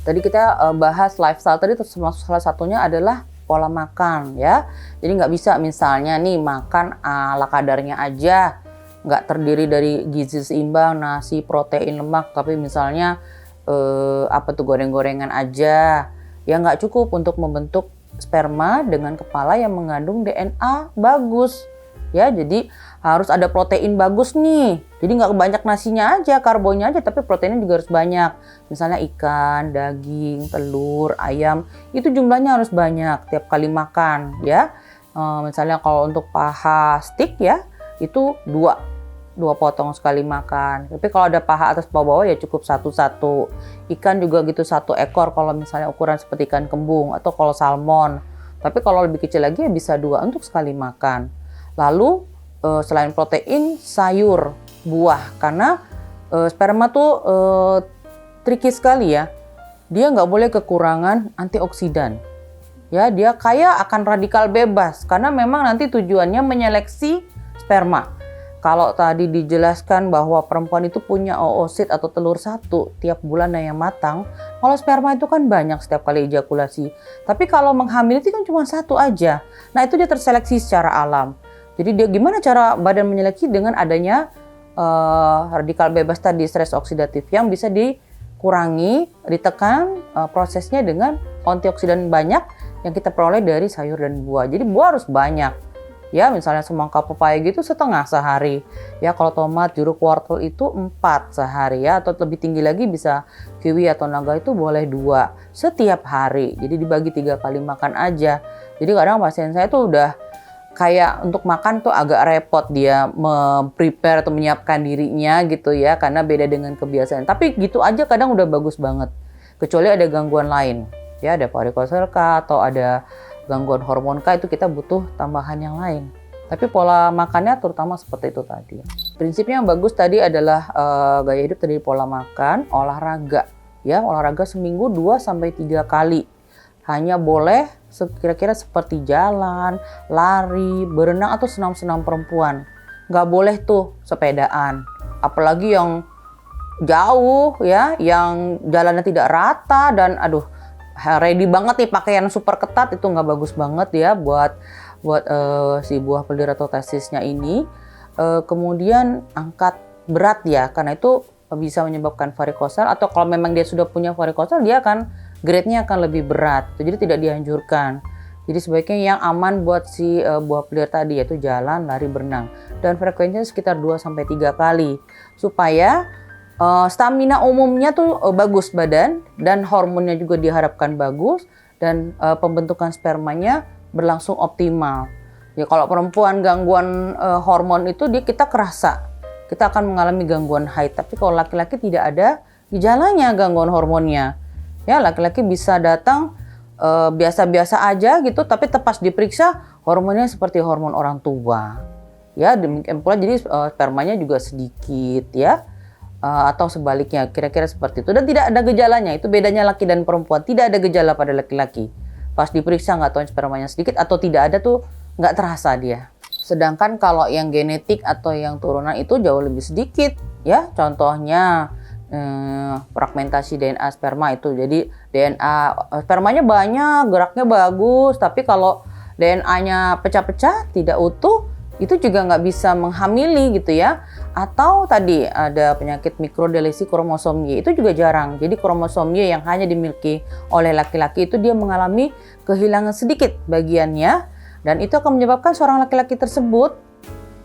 Tadi kita bahas lifestyle tadi, termasuk salah satunya adalah pola makan ya. Jadi nggak bisa misalnya nih makan ala kadarnya aja, nggak terdiri dari gizi seimbang, nasi, protein, lemak, tapi misalnya apa tuh goreng-gorengan aja. Ya nggak cukup untuk membentuk sperma dengan kepala yang mengandung DNA bagus. Ya, jadi harus ada protein bagus nih. Jadi nggak banyak nasinya aja, karbonya aja, tapi proteinnya juga harus banyak. Misalnya ikan, daging, telur, ayam, itu jumlahnya harus banyak tiap kali makan ya. Misalnya kalau untuk paha steak ya, itu dua potong sekali makan. Tapi kalau ada paha atas bawah ya cukup satu-satu. Ikan juga gitu 1 ekor kalau misalnya ukuran seperti ikan kembung atau kalau salmon. Tapi kalau lebih kecil lagi ya bisa 2 untuk sekali makan. Lalu selain protein, sayur, buah, karena sperma tuh tricky sekali ya. Dia nggak boleh kekurangan antioksidan. Ya, dia kaya akan radikal bebas karena memang nanti tujuannya menyeleksi sperma. Kalau tadi dijelaskan bahwa perempuan itu punya oosit atau telur 1 tiap bulan yang matang, kalau sperma itu kan banyak setiap kali ejakulasi. Tapi kalau menghamil itu kan cuma 1 aja. Nah, itu dia terseleksi secara alam. Jadi dia gimana cara badan menyeleksi dengan adanya radikal bebas tadi, stres oksidatif yang bisa dikurangi, ditekan prosesnya dengan antioksidan banyak yang kita peroleh dari sayur dan buah. Jadi buah harus banyak. Ya, misalnya semangka pepaya gitu 1/2 sehari. Ya, kalau tomat, jeruk, wortel itu 4 sehari ya, atau lebih tinggi lagi bisa kiwi atau naga itu boleh 2 setiap hari. Jadi dibagi 3 kali makan aja. Jadi kadang pasien saya tuh udah kayak untuk makan tuh agak repot dia prepare atau menyiapkan dirinya gitu ya, karena beda dengan kebiasaan. Tapi gitu aja kadang udah bagus banget. Kecuali ada gangguan lain. Ya, ada varicocele kah atau ada gangguan hormon kah, itu kita butuh tambahan yang lain. Tapi pola makannya terutama seperti itu tadi. Prinsipnya yang bagus tadi adalah gaya hidup tadi, pola makan, olahraga. Ya, olahraga seminggu 2-3 kali. Hanya boleh kira-kira seperti jalan, lari, berenang atau senam-senam perempuan. Nggak boleh tuh sepedaan. Apalagi yang jauh ya, yang jalannya tidak rata dan aduh, ready banget nih pakaian super ketat, itu nggak bagus banget ya buat si buah pelir atau testisnya ini. Kemudian angkat berat ya, karena itu bisa menyebabkan varikosel, atau kalau memang dia sudah punya varikosel dia akan grade-nya akan lebih berat, jadi tidak dianjurkan. Jadi sebaiknya yang aman buat si buah pelir tadi yaitu jalan, lari, berenang, dan frekuensinya sekitar 2-3 kali supaya stamina umumnya tuh bagus badan, dan hormonnya juga diharapkan bagus, dan pembentukan spermanya berlangsung optimal. Ya, kalau perempuan gangguan hormon itu kita kerasa, kita akan mengalami gangguan haid. Tapi kalau laki-laki tidak ada gejalanya gangguan hormonnya. Ya, laki-laki bisa datang biasa-biasa aja gitu, tapi pas diperiksa hormonnya seperti hormon orang tua. Ya, demikian pula jadi spermanya juga sedikit ya. Atau sebaliknya, kira-kira seperti itu. Dan tidak ada gejalanya, itu bedanya laki dan perempuan. Tidak ada gejala pada laki-laki. Pas diperiksa nggak tahu spermanya sedikit atau tidak ada tuh nggak terasa dia. Sedangkan kalau yang genetik atau yang turunan itu jauh lebih sedikit ya. Contohnya fragmentasi DNA sperma itu. Jadi DNA spermanya banyak, geraknya bagus, tapi kalau DNA-nya pecah-pecah, tidak utuh, itu juga nggak bisa menghamili gitu ya. Atau tadi ada penyakit mikrodelesi kromosom Y, itu juga jarang. Jadi kromosom Y yang hanya dimiliki oleh laki-laki itu dia mengalami kehilangan sedikit bagiannya, dan itu akan menyebabkan seorang laki-laki tersebut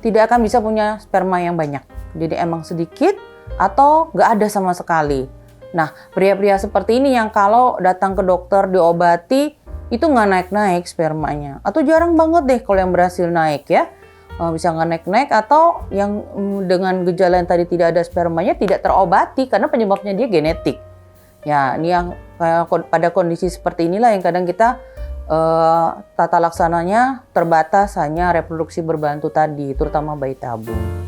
tidak akan bisa punya sperma yang banyak. Jadi emang sedikit atau nggak ada sama sekali. Nah, pria-pria seperti ini yang kalau datang ke dokter diobati itu nggak naik-naik spermanya, atau jarang banget deh kalau yang berhasil naik ya. Bisa nggak naik-naik, atau yang dengan gejala yang tadi tidak ada spermanya tidak terobati karena penyebabnya dia genetik. Ya, ini yang pada kondisi seperti inilah yang kadang kita tata laksananya terbatas, hanya reproduksi berbantu tadi, terutama bayi tabung.